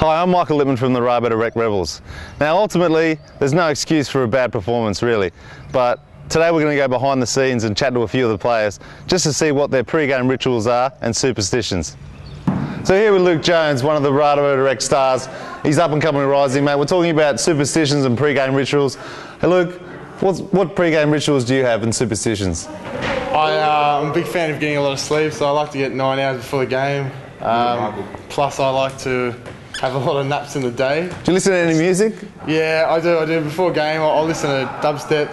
Hi, I'm Michael Lippman from the Rabbit Direct Rebels. Now ultimately, there's no excuse for a bad performance really, but today we're going to go behind the scenes and chat to a few of the players just to see what their pre-game rituals are and superstitions. So here with Luke Jones, one of the Rabbit Direct stars. He's up and coming and rising, mate. We're talking about superstitions and pre-game rituals. Hey Luke, what pre-game rituals do you have and superstitions? I'm a big fan of getting a lot of sleep, so I like to get 9 hours before the game. Plus I like to have a lot of naps in the day. Do you listen to any music? Yeah, I do. Before a game, I'll listen to dubstep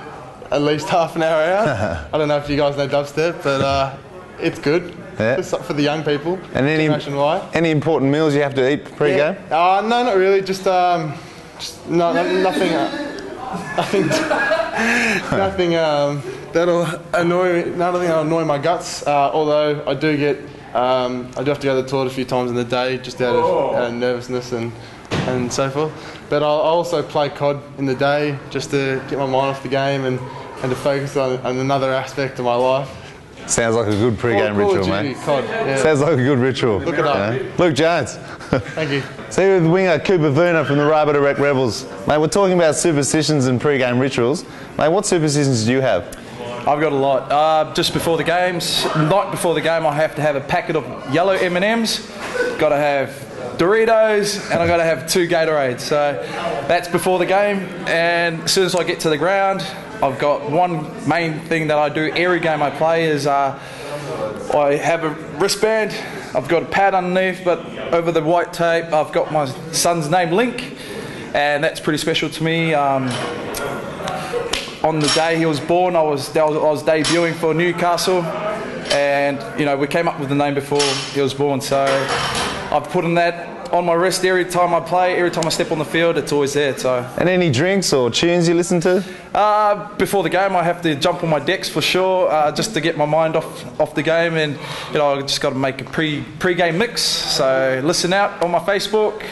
at least half an hour out. I don't know if you guys know dubstep, but it's good. Yeah. It's for the young people. And any important meals you have to eat pre-game? Yeah. No, not really. Just nothing. Nothing that'll annoy me. Nothing that'll annoy my guts. Although I do get. I do have to go to the toilet a few times in the day, just out of nervousness and so forth. But I'll also play COD in the day, just to get my mind off the game and to focus on another aspect of my life. Sounds like a good pre-game ritual, mate. COD, yeah. Sounds like a good ritual. Look it up. Yeah. Luke Jones. Thank you. So with winger Cooper Vuna from the Rabbit Direct Rebels. Mate, we're talking about superstitions and pre-game rituals. Mate, what superstitions do you have? I've got a lot. Just before the games, night before the game, I have to have a packet of yellow M&Ms. Got to have Doritos, and I've got to have 2 Gatorades. So that's before the game. And as soon as I get to the ground, I've got one main thing that I do every game I play is I have a wristband. I've got a pad underneath, but over the white tape, I've got my son's name, Link, and that's pretty special to me. On the day he was born, I was debuting for Newcastle, and we came up with the name before he was born. So I've put that on my wrist every time I play, every time I step on the field. It's always there. So. And any drinks or tunes you listen to? Before the game, I have to jump on my decks for sure, just to get my mind off the game, and I just got to make a pre-game mix. So listen out on my Facebook,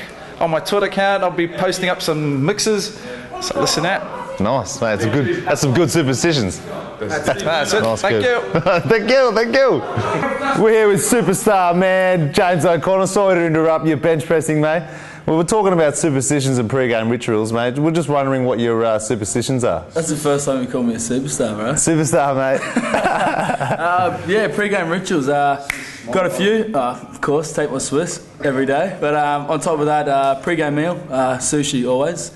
on my Twitter account. I'll be posting up some mixes. So listen out. Nice, mate. That's some good superstitions. That's it. Nice, Thank you. Thank you. We're here with superstar man James O'Connor. Sorry to interrupt your bench pressing, mate. We're talking about superstitions and pre-game rituals, mate. We're just wondering what your superstitions are. That's the first time you called me a superstar, bro. Superstar, mate. Yeah, pre-game rituals. Got a few. Of course, take my Swiss every day. But on top of that, pre-game meal, sushi always.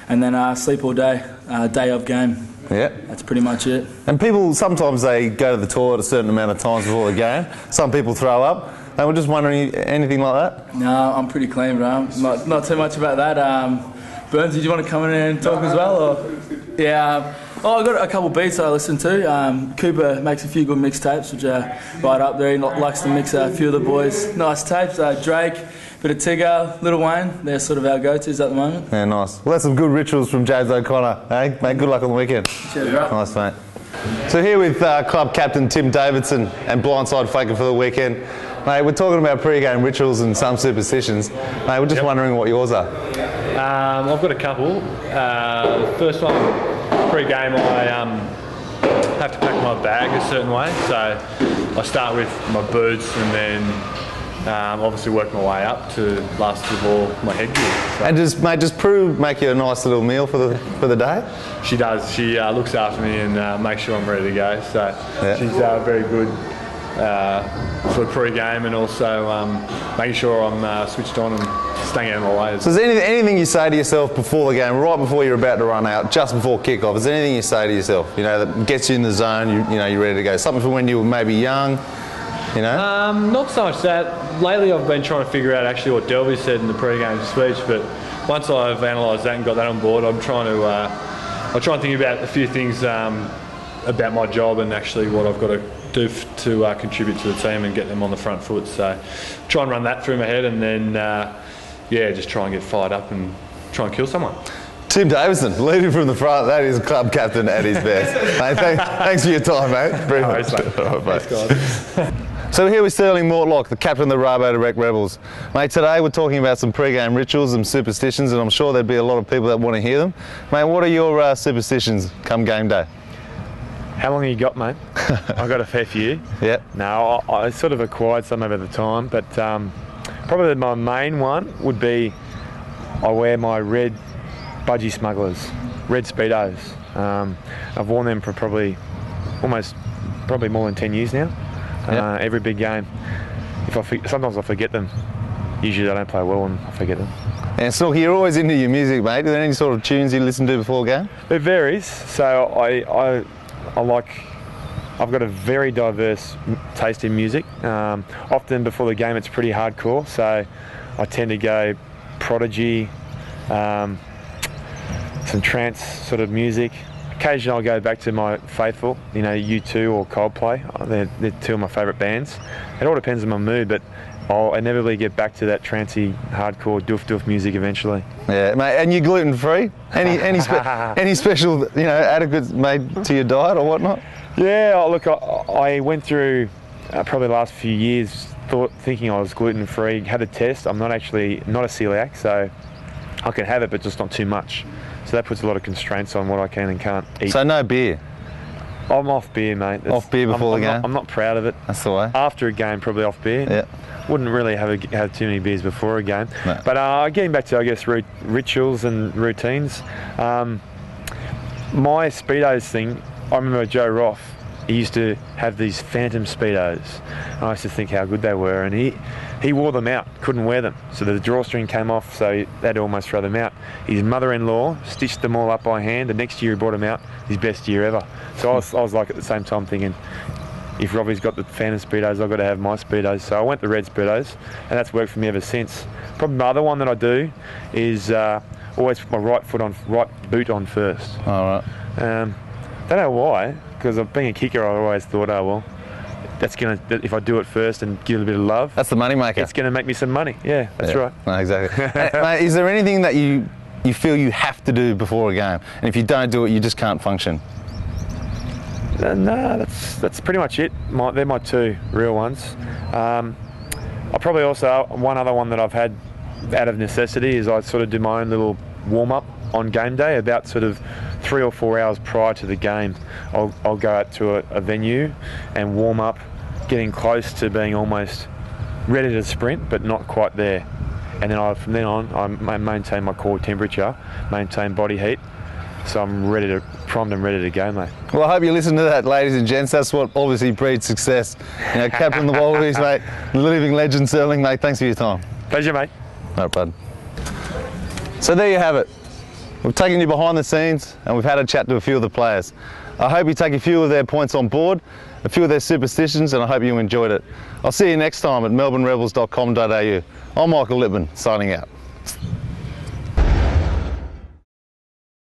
And then sleep all day, day of game. Yeah. That's pretty much it. And people, sometimes they go to the toilet a certain amount of times before the game. Some people throw up. And we're just wondering, anything like that? No, I'm pretty clean, bro. Not too much about that. Burns, did you want to come in and talk as well? Or? Yeah. I've got a couple of beats I listen to. Cooper makes a few good mixtapes, which are right up there. He likes to mix a few of the boys. Nice tapes. Drake, bit of Tigger, Lil Wayne. They're sort of our go-tos at the moment. Yeah, nice. Well, that's some good rituals from James O'Connor. Hey, mate, good luck on the weekend. Cheers, bro. Nice, mate. So here with club captain Tim Davidson and blindside faker for the weekend. Mate, we're talking about pre-game rituals and some superstitions. Mate, we're just wondering what yours are. I've got a couple. First one, pre-game, I have to pack my bag a certain way. So I start with my boots and then obviously work my way up to last of all my headgear. So. And does Prue make you a nice little meal for the day? She does. She looks after me and makes sure I'm ready to go. So she's very good for the pre-game and also making sure I'm switched on and staying out of my way. So is there anything you say to yourself before the game, right before you're about to run out, just before kick-off, is there anything you say to yourself, that gets you in the zone, you're ready to go? Something from when you were maybe young, Not so much that. Lately I've been trying to figure out actually what Delby said in the pre-game speech, but once I've analysed that and got that on board, I'll try and think about a few things about my job and actually what I've got to do to contribute to the team and get them on the front foot. So try and run that through my head and then, just try and get fired up and try and kill someone. Tim Davison, leading from the front, that is club captain at his best. Mate, thanks for your time, mate. Brilliant. Thanks, guys. So here with Sterling Mortlock, the captain of the Rabbit Direct Rebels. Mate, today we're talking about some pre-game rituals and superstitions, and I'm sure there'd be a lot of people that want to hear them. Mate, what are your superstitions come game day? How long have you got, mate? I've got a fair few. Yeah. No, I sort of acquired some over the time, but probably my main one would be I wear my red budgie smugglers, red Speedos. I've worn them for probably more than 10 years now. Yep. Every big game. Sometimes I forget them. Usually I don't play well and I forget them. And Snooky, you're always into your music, mate. Are there any sort of tunes you listen to before a game? It varies. So I've got a very diverse taste in music. Often before the game it's pretty hardcore, so I tend to go Prodigy, some trance sort of music. Occasionally I'll go back to my faithful, you know, U2 or Coldplay. They're two of my favourite bands. It all depends on my mood, but I'll inevitably get back to that trancey, hardcore, doof music eventually. Yeah, mate. And you're gluten free? Any special, you know, adequates made to your diet or whatnot? Yeah, look, I went through probably the last few years thinking I was gluten free. Had a test. I'm not a celiac, so I can have it, but just not too much. So that puts a lot of constraints on what I can and can't eat. So no beer? I'm off beer, mate. Off beer before the game? I'm not proud of it. That's the way. After a game, probably off beer. Yeah. Wouldn't really have too many beers before a game. No. But getting back to, I guess, rituals and routines, my Speedos thing, I remember Joe Roth, he used to have these phantom Speedos. And I used to think how good they were, and he wore them out, couldn't wear them. So the drawstring came off, so they had to almost throw them out. His mother-in-law stitched them all up by hand. The next year he brought them out, his best year ever. So I was like at the same time thinking, if Robbie's got the phantom Speedos, I've got to have my Speedos. So I went the red Speedos, and that's worked for me ever since. Probably the other one that I do is always put my right boot on first. All right. Don't know why, because being a kicker, I always thought, oh well, if I do it first and give it a bit of love, That's the money maker. it's going to make me some money. Yeah, that's right. No, exactly. Mate, is there anything that you feel you have to do before a game, and if you don't do it, you just can't function? No, that's pretty much it. They're my two real ones. I probably also, one other one that I've had out of necessity is I sort of do my own little warm-up on game day. About sort of 3 or 4 hours prior to the game, I'll go out to a venue and warm up, getting close to being almost ready to sprint, but not quite there. And then from then on, I maintain my core temperature, maintain body heat, so I'm primed and ready to go, mate. Well, I hope you listen to that, ladies and gents. That's what obviously breeds success. You know, captain the Wallabies, mate. Living legend, Sterling, mate. Thanks for your time. Pleasure, mate. No, bud. So there you have it. We've taken you behind the scenes and we've had a chat to a few of the players. I hope you take a few of their points on board, a few of their superstitions, and I hope you enjoyed it. I'll see you next time at melbournerebels.com.au. I'm Michael Lippman, signing out.